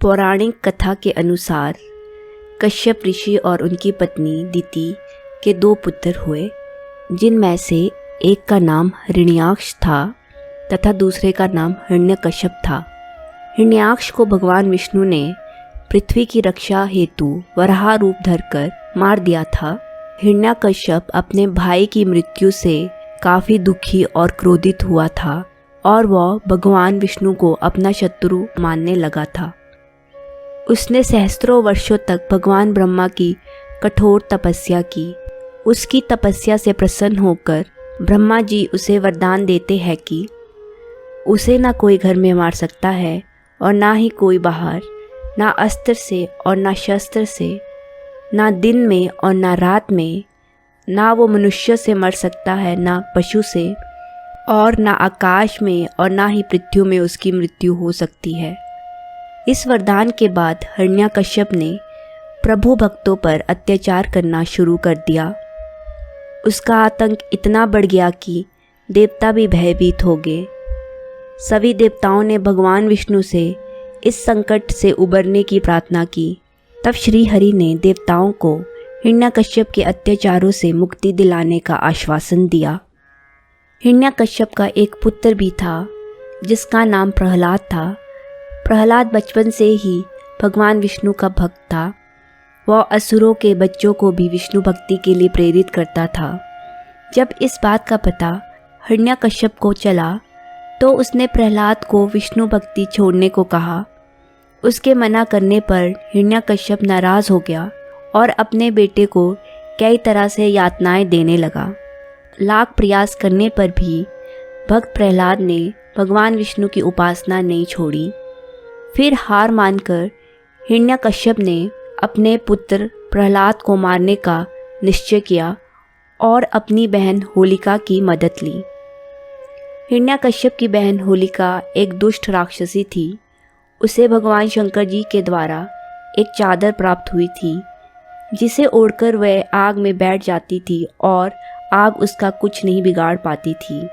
पौराणिक कथा के अनुसार कश्यप ऋषि और उनकी पत्नी दिति के 2 पुत्र हुए, जिनमें से एक का नाम हिरण्याक्ष था तथा दूसरे का नाम हिरण्यकश्यप था। हिरण्याक्ष को भगवान विष्णु ने पृथ्वी की रक्षा हेतु वराह रूप धरकर मार दिया था। हिरण्यकश्यप अपने भाई की मृत्यु से काफ़ी दुखी और क्रोधित हुआ था और वह भगवान विष्णु को अपना शत्रु मानने लगा था। उसने सहस्त्रों वर्षों तक भगवान ब्रह्मा की कठोर तपस्या की। उसकी तपस्या से प्रसन्न होकर ब्रह्मा जी उसे वरदान देते हैं कि उसे ना कोई घर में मार सकता है और ना ही कोई बाहर, ना अस्त्र से और ना शस्त्र से, ना दिन में और ना रात में, ना वो मनुष्य से मर सकता है ना पशु से, और ना आकाश में और ना ही पृथ्वी में उसकी मृत्यु हो सकती है। इस वरदान के बाद हिरण्यकश्यप ने प्रभु भक्तों पर अत्याचार करना शुरू कर दिया। उसका आतंक इतना बढ़ गया कि देवता भी भयभीत हो गए। सभी देवताओं ने भगवान विष्णु से इस संकट से उबरने की प्रार्थना की। तब श्री हरि ने देवताओं को हिरण्यकश्यप के अत्याचारों से मुक्ति दिलाने का आश्वासन दिया। हिरण्यकश्यप का एक पुत्र भी था जिसका नाम प्रहलाद था। प्रहलाद बचपन से ही भगवान विष्णु का भक्त था। वह असुरों के बच्चों को भी विष्णु भक्ति के लिए प्रेरित करता था। जब इस बात का पता हिरण्यकश्यप को चला तो उसने प्रहलाद को विष्णु भक्ति छोड़ने को कहा। उसके मना करने पर हिरण्यकश्यप नाराज़ हो गया और अपने बेटे को कई तरह से यातनाएं देने लगा। लाख प्रयास करने पर भी भक्त प्रहलाद ने भगवान विष्णु की उपासना नहीं छोड़ी। फिर हार मानकर हिरण्यकश्यप ने अपने पुत्र प्रहलाद को मारने का निश्चय किया और अपनी बहन होलिका की मदद ली। हिरण्यकश्यप की बहन होलिका एक दुष्ट राक्षसी थी। उसे भगवान शंकर जी के द्वारा एक चादर प्राप्त हुई थी, जिसे ओढ़कर वह आग में बैठ जाती थी और आग उसका कुछ नहीं बिगाड़ पाती थी।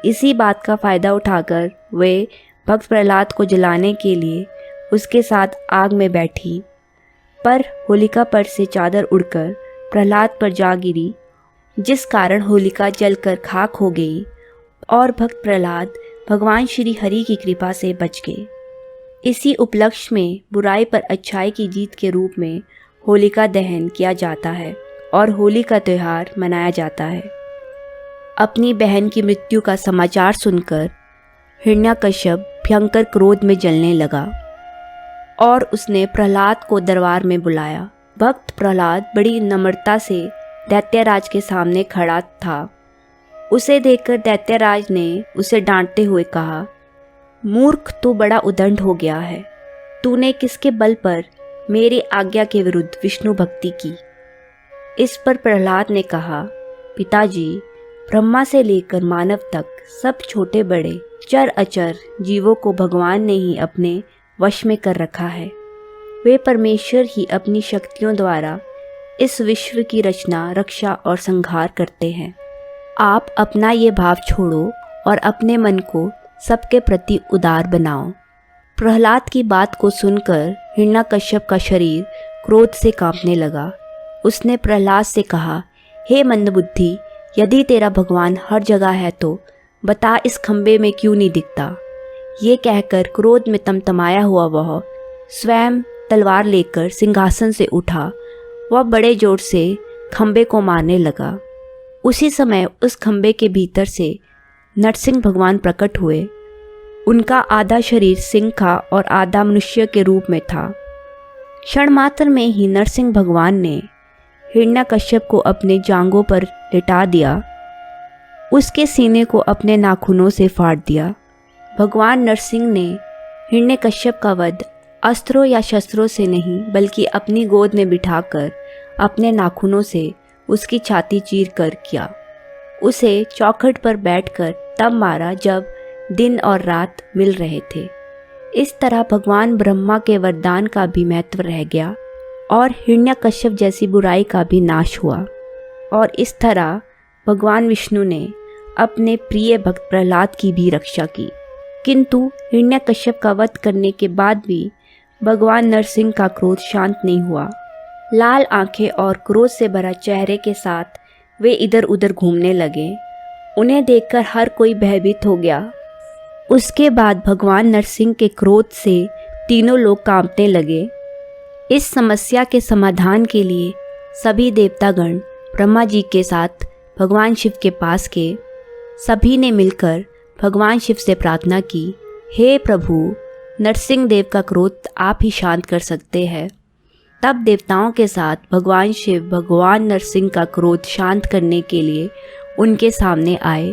इसी बात का फ़ायदा उठाकर वे भक्त प्रहलाद को जलाने के लिए उसके साथ आग में बैठी, पर होलिका पर से चादर उड़कर प्रहलाद पर जा गिरी, जिस कारण होलिका जलकर खाक हो गई और भक्त प्रहलाद भगवान श्री हरि की कृपा से बच गए। इसी उपलक्ष्य में बुराई पर अच्छाई की जीत के रूप में होलिका दहन किया जाता है और होली का त्यौहार मनाया जाता है। अपनी बहन की मृत्यु का समाचार सुनकर हिरण्यकश्यप भयंकर क्रोध में जलने लगा और उसने प्रहलाद को दरबार में बुलाया। भक्त प्रहलाद बड़ी नम्रता से दैत्यराज के सामने खड़ा था। उसे देखकर दैत्यराज ने उसे डांटते हुए कहा, मूर्ख, तू बड़ा उद्दंड हो गया है। तूने किसके बल पर मेरी आज्ञा के विरुद्ध विष्णु भक्ति की? इस पर प्रहलाद ने कहा, पिताजी, ब्रह्मा से लेकर मानव तक सब छोटे बड़े चर अचर जीवों को भगवान ने ही अपने वश में कर रखा है। वे परमेश्वर ही अपनी शक्तियों द्वारा इस विश्व की रचना, रक्षा और संहार करते हैं। आप अपना ये भाव छोड़ो और अपने मन को सबके प्रति उदार बनाओ। प्रहलाद की बात को सुनकर हिरण्यकश्यप का शरीर क्रोध से कांपने लगा। उसने प्रहलाद से कहा, हे मंदबुद्धि, यदि तेरा भगवान हर जगह है तो बता, इस खंबे में क्यों नहीं दिखता? ये कहकर क्रोध में तमतमाया हुआ वह स्वयं तलवार लेकर सिंहासन से उठा। वह बड़े जोर से खंबे को मारने लगा। उसी समय उस खंबे के भीतर से नरसिंह भगवान प्रकट हुए। उनका आधा शरीर सिंह का और आधा मनुष्य के रूप में था। क्षण मात्र में ही नरसिंह भगवान ने हिरण्यकश्यप को अपने जांघों पर लिटा दिया। उसके सीने को अपने नाखूनों से फाड़ दिया। भगवान नरसिंह ने हिरण्यकश्यप का वध अस्त्रों या शस्त्रों से नहीं, बल्कि अपनी गोद में बिठाकर अपने नाखूनों से उसकी छाती चीर कर किया। उसे चौखट पर बैठकर तब मारा जब दिन और रात मिल रहे थे। इस तरह भगवान ब्रह्मा के वरदान का भी महत्व रह गया और हिरण्यकश्यप जैसी बुराई का भी नाश हुआ। और इस तरह भगवान विष्णु ने अपने प्रिय भक्त प्रहलाद की भी रक्षा की। किंतु हिरण्यकश्यप का वध करने के बाद भी भगवान नरसिंह का क्रोध शांत नहीं हुआ। लाल आंखें और क्रोध से भरा चेहरे के साथ वे इधर उधर घूमने लगे। उन्हें देखकर हर कोई भयभीत हो गया। उसके बाद भगवान नरसिंह के क्रोध से तीनों लोग कांपने लगे। इस समस्या के समाधान के लिए सभी देवतागण ब्रह्मा जी के साथ भगवान शिव के पास गए। सभी ने मिलकर भगवान शिव से प्रार्थना की, हे प्रभु, नरसिंह देव का क्रोध आप ही शांत कर सकते हैं। तब देवताओं के साथ भगवान शिव भगवान नरसिंह का क्रोध शांत करने के लिए उनके सामने आए,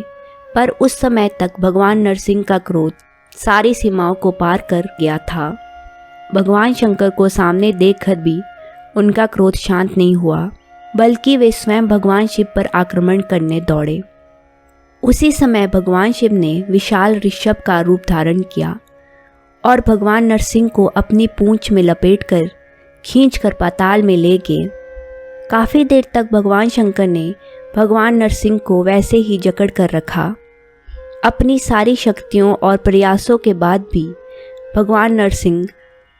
पर उस समय तक भगवान नरसिंह का क्रोध सारी सीमाओं को पार कर गया था। भगवान शंकर को सामने देखकर भी उनका क्रोध शांत नहीं हुआ, बल्कि वे स्वयं भगवान शिव पर आक्रमण करने दौड़े। उसी समय भगवान शिव ने विशाल ऋषभ का रूप धारण किया और भगवान नरसिंह को अपनी पूंछ में लपेटकर खींचकर पाताल में ले गए। काफ़ी देर तक भगवान शंकर ने भगवान नरसिंह को वैसे ही जकड़ कर रखा। अपनी सारी शक्तियों और प्रयासों के बाद भी भगवान नरसिंह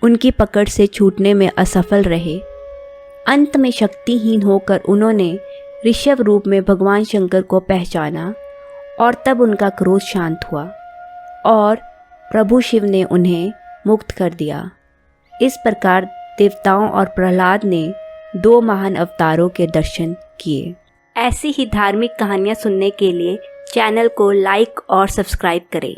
उनकी पकड़ से छूटने में असफल रहे। अंत में शक्तिहीन होकर उन्होंने ऋषभ रूप में भगवान शंकर को पहचाना और तब उनका क्रोध शांत हुआ और प्रभु शिव ने उन्हें मुक्त कर दिया। इस प्रकार देवताओं और प्रहलाद ने 2 महान अवतारों के दर्शन किए। ऐसी ही धार्मिक कहानियाँ सुनने के लिए चैनल को लाइक और सब्सक्राइब करें।